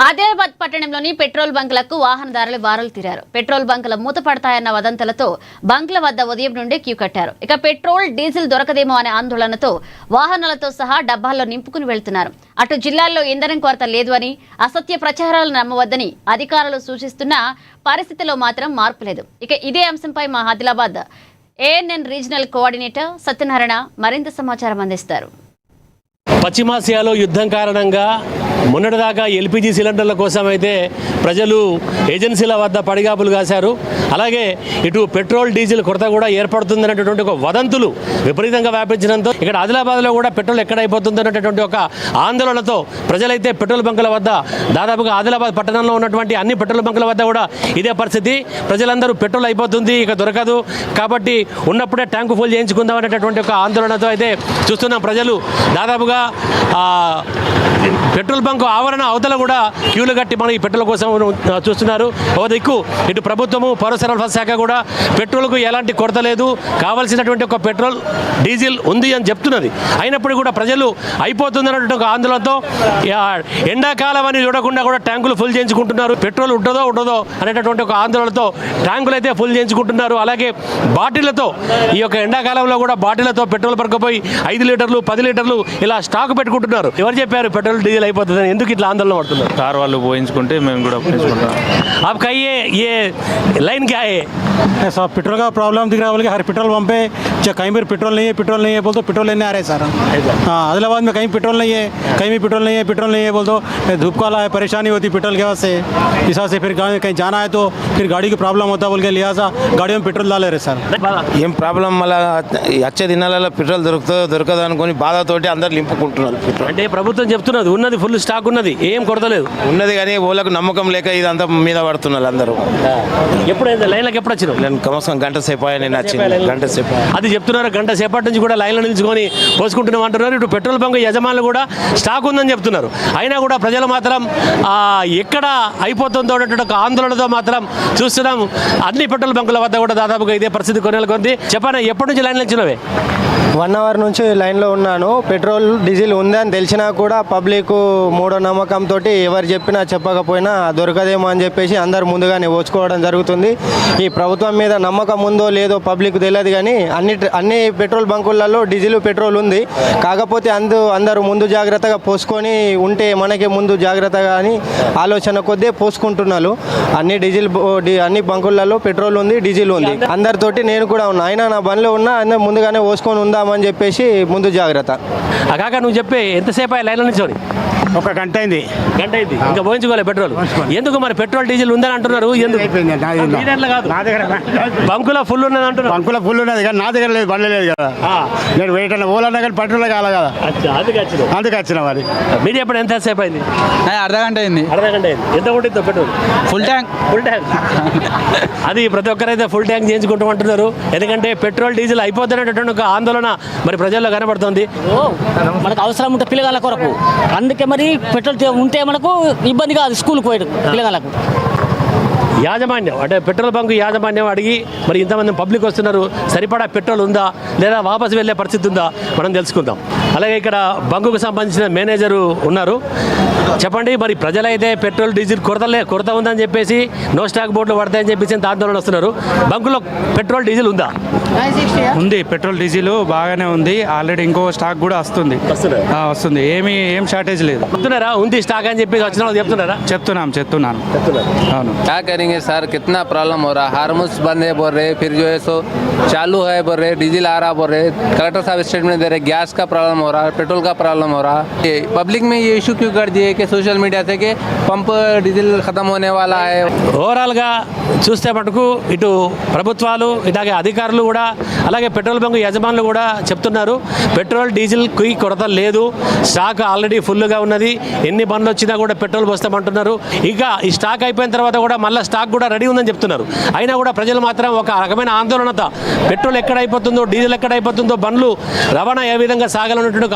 ఆదిలాబాద్ పట్టణంలోని పెట్రోల్ బంకులకు వాహనదారులు బారులు తీరారు. పెట్రోల్ బంకుల మూతపడతాయన్న వదంతులతో బంకుల వద్ద ఉదయం నుండి క్యూ కట్టారు. ఇక పెట్రోల్ డీజిల్ దొరకదేమో అనే ఆందోళనతో వాహనాలతో సహా డబ్బాల్లో నింపుకుని వెళ్తున్నారు. అటు జిల్లాల్లో ఇంధనం కొరత లేదు అని, అసత్య ప్రచారాలు నమ్మవద్దని అధికారులు సూచిస్తున్న పరిస్థితిలో మాత్రం మార్పు లేదు. ఇక ఇదే అంశంపై మా Adilabad ANN regional coordinator Satyanarayana మరింత సమాచారం అందిస్తారు. పశ్చిమాసియాలో యుద్ధం కారణంగా మొన్నటిదాకా ఎల్పిజి సిలిండర్ల కోసం అయితే ప్రజలు ఏజెన్సీల వద్ద పడిగాపులు కాశారు. అలాగే ఇటు పెట్రోల్ డీజిల్ కొరత కూడా ఏర్పడుతుందనేటటువంటి ఒక వదంతులు విపరీతంగా వ్యాపించడంతో ఇక్కడ ఆదిలాబాద్లో కూడా పెట్రోల్ ఎక్కడైపోతుందనేటటువంటి ఒక ఆందోళనతో ప్రజలైతే పెట్రోల్ బంకుల వద్ద దాదాపుగా ఆదిలాబాద్ పట్టణంలో ఉన్నటువంటి అన్ని పెట్రోల్ బంకుల వద్ద కూడా ఇదే పరిస్థితి. ప్రజలందరూ పెట్రోల్ అయిపోతుంది, ఇక దొరకదు కాబట్టి ఉన్నప్పుడే ట్యాంకు ఫుల్ చేయించుకుందాం అనేటటువంటి ఒక ఆందోళనతో అయితే చూస్తున్నాం. ప్రజలు దాదాపుగా పెట్రోల్ బంకు ఆవరణ అవతల కూడా క్యూలు కట్టి మనం ఈ పెట్రోల్ కోసం చూస్తున్నారు. ఓ దిక్కు ఇటు ప్రభుత్వము పౌర సరఫరా శాఖ కూడా పెట్రోల్కు ఎలాంటి కొరత లేదు, కావాల్సినటువంటి ఒక పెట్రోల్ డీజిల్ ఉంది అని చెప్తున్నది. అయినప్పుడు కూడా ప్రజలు అయిపోతుందన్నటువంటి ఒక ఆందోళనతో ఎండాకాలం అని చూడకుండా కూడా ట్యాంకులు ఫుల్ చేయించుకుంటున్నారు. పెట్రోల్ ఉండదో అనేటటువంటి ఒక ఆందోళనతో ట్యాంకులు అయితే ఫుల్ చేయించుకుంటున్నారు. అలాగే బాటిళ్లతో ఈ యొక్క ఎండాకాలంలో కూడా బాటిళ్లతో పెట్రోల్ పరకపోయి 5 లీటర్లు 10 లీటర్లు ఇలా స్టాక్ పెట్టుకుంటున్నారు. ఎవరు చెప్పారు పెట్రోల్ డీజిల్ అయిపోతుందని? ఎందుకు ఇట్లా ఆందోళన పడుతున్నారు? కార్ వాళ్ళు పోయించుకుంటే మేము కూడా పోయించుకుంటాం. आपका ये लाइन क्या है? सब पेट्रोल का प्रॉब्लम दिख रहा है। बोले हर पेट्रोल पंप पे कहीं पर पेट्रोल नहीं है बोल तो पेट्रोल लेने आ रहे हैं सर। हाँ, आदिलाबाद में कहीं पेट्रोल नहीं है, कहीं भी पेट्रोल नहीं है बोल तो धूप काला है, परेशानी होती पेट्रोल के वजह से। इस वजह से फिर कहीं जाना है तो फिर गाड़ी की प्रॉब्लम होता है बोल के लिहाजा गाड़ियों में पेट्रोल डाले रहे सर। ఏం ప్రాబ్లం మళ్ళీ వచ్చే దినాలలో పెట్రోల్ దొరకదు అనుకుని బాధతోటి అందరు నింపుకుంటున్నారు. పెట్రోల్ అంటే ప్రభుత్వం చెప్తున్నది ఉన్నది ఫుల్ స్టాక్ ఉన్నది, ఏం కొరత లేదు ఉన్నది కానీ ఓళ్ళకు నమ్మకం లేక ఇదంతా మీద పడుతున్నారు అందరూ. ఎప్పుడైతే లైన్లకు ఎప్పుడు వచ్చినావు? నేను కమసం గంట సేపు నేను వచ్చింది, గంట సేపు అది చెప్తున్నారు. గంట సేపటి నుంచి కూడా లైన్లో నిలుచుకొని పోసుకుంటున్నాం అంటున్నారు. ఇటు పెట్రోల్ బంక్ యజమానులు కూడా స్టాక్ ఉందని చెప్తున్నారు. అయినా కూడా ప్రజలు మాత్రం ఎక్కడ అయిపోతుందో అనేటువంటి ఒక ఆందోళనతో మాత్రం చూస్తున్నాం. అన్ని పెట్రోల్ బంకుల వద్ద కూడా దాదాపుగా ఇదే పరిస్థితి కొనెలకొంది. చెప్పాను, ఎప్పటి నుంచి లైన్లో నిలిచినవే? 1 అవర్ నుంచి లైన్లో ఉన్నాను. పెట్రోల్ డీజిల్ ఉందని తెలిసినా కూడా పబ్లిక్ మూడో నమ్మకంతో ఎవరు చెప్పినా చెప్పకపోయినా దొరకదేమో అని చెప్పేసి అందరు ముందుగానే ఓచుకోవడం జరుగుతుంది. ఈ ప్రభుత్వం మీద నమ్మకం ఉందో లేదో పబ్లిక్ తెలియదు కానీ అన్ని పెట్రోల్ బంకులలో డీజిల్ పెట్రోల్ ఉంది. కాకపోతే అందరూ ముందు జాగ్రత్తగా పోసుకొని ఉంటే మనకి ముందు జాగ్రత్తగా అని ఆలోచన కొద్దే పోసుకుంటున్నారు. అన్ని బంకులలో పెట్రోల్ ఉంది, డీజిల్ ఉంది. అందరితోటి నేను కూడా ఉన్నా, అయినా నా బండిలో ఉన్నా అందరూ ముందుగానే పోసుకొని ఉందామని చెప్పేసి ముందు జాగ్రత్త. కాక నువ్వు చెప్పే ఎంతసేపు లైన్లో నిల్చొని? 1 గంట అయింది. ఇంకా పోయించుకోవాలి పెట్రోల్. ఎందుకు మరి పెట్రోల్ డీజిల్ ఉందని అంటున్నారు? బంకులో ఫుల్ ఉన్నది అంటున్నారు. బంకులో ఫుల్ ఉన్నది కానీ నా దగ్గర లేదు, బండి లేదు కదా. నేను వెయిట్ అన్న ఓలా కానీ పెట్రోల్ కావాలి కదా, అందుకు వచ్చిన మరి. మీరు ఎప్పుడు ఎంతసేపు అయింది? అర్ధగంట అయింది. ఎంత కొట్టిందో పెట్రోల్? Full tank. అది ప్రతి ఒక్కరైతే ఫుల్ ట్యాంక్ చేయించుకుంటూ అంటున్నారు. ఎందుకంటే పెట్రోల్ డీజిల్ అయిపోతున్నటువంటి ఒక ఆందోళన మరి ప్రజల్లో కనబడుతుంది. మనకు అవసరం ఉంటే పిల్లగాళ్ళ కొరకు, అందుకే మరి పెట్రోల్ ఉంటే మనకు ఇబ్బంది కాదు స్కూల్కి పోయడం పిల్లగాళ్ళకు. యాజమాన్యం అంటే పెట్రోల్ బంక్ యాజమాన్యం అడిగి మరి ఇంతమంది పబ్లిక్ వస్తున్నారు, సరిపడా పెట్రోల్ ఉందా లేదా వాపసు వెళ్ళే పరిస్థితి ఉందా మనం తెలుసుకుందాం. అలాగే ఇక్కడ బంకుకు సంబంధించిన మేనేజరు ఉన్నారు. చెప్పండి, మరి ప్రజలైతే పెట్రోల్ డీజిల్ కొరత ఉందని చెప్పేసి నో స్టాక్ బోర్డులు పడతాయని చెప్పేసి ఆందోళన వస్తున్నారు. బంకులో పెట్రోల్ డీజిల్ ఉందా? ఉంది, పెట్రోల్ డీజిల్ బాగానే ఉంది. ఆల్రెడీ ఇంకో స్టాక్ కూడా వస్తుంది. ఏం షార్టేజ్ లేదు. చెప్తున్నారా ఉంది స్టాక్ అని చెప్పేసి వచ్చిన వాళ్ళు చెప్తున్నారా? చెప్తున్నాను. అవును. क्या करेंगे सर, कितना प्रॉब्लम हो रहा है. हार्मोस बंद है बोल रहे, फिर जो है सो चालू है बोल रहे, डीजल आ रहा बोल रहे, कलेक्टर साहब स्टेटमेंट दे रहे, गैस का प्रॉब्लम हो रहा है, पेट्रोल का प्रॉब्लम हो रहा है. पब्लिक में ये इशू क्यों कर दिए कि सोशल मीडिया से कि पंप डीजल खत्म होने वाला है. ఓవరాల్గా చూస్తే మటుకు ఇటు ప్రభుత్వాలు ఇలాగే అధికారులు కూడా అలాగే పెట్రోల్ బంక్ యజమానులు కూడా చెప్తున్నారు పెట్రోల్ డీజిల్కి కొరత లేదు, స్టాక్ ఆల్రెడీ ఫుల్గా ఉన్నది, ఎన్ని బండ్లు వచ్చినా కూడా పెట్రోల్ పోస్తామంటున్నారు. ఇక ఈ స్టాక్ అయిపోయిన తర్వాత కూడా మళ్ళీ స్టాక్ కూడా రెడీ ఉందని చెప్తున్నారు. అయినా కూడా ప్రజలు మాత్రం ఒక రకమైన ఆందోళనత, పెట్రోల్ ఎక్కడైపోతుందో డీజిల్ ఎక్కడైపోతుందో బండ్లు రవాణా ఏ విధంగా సాగాలన్నటువంటి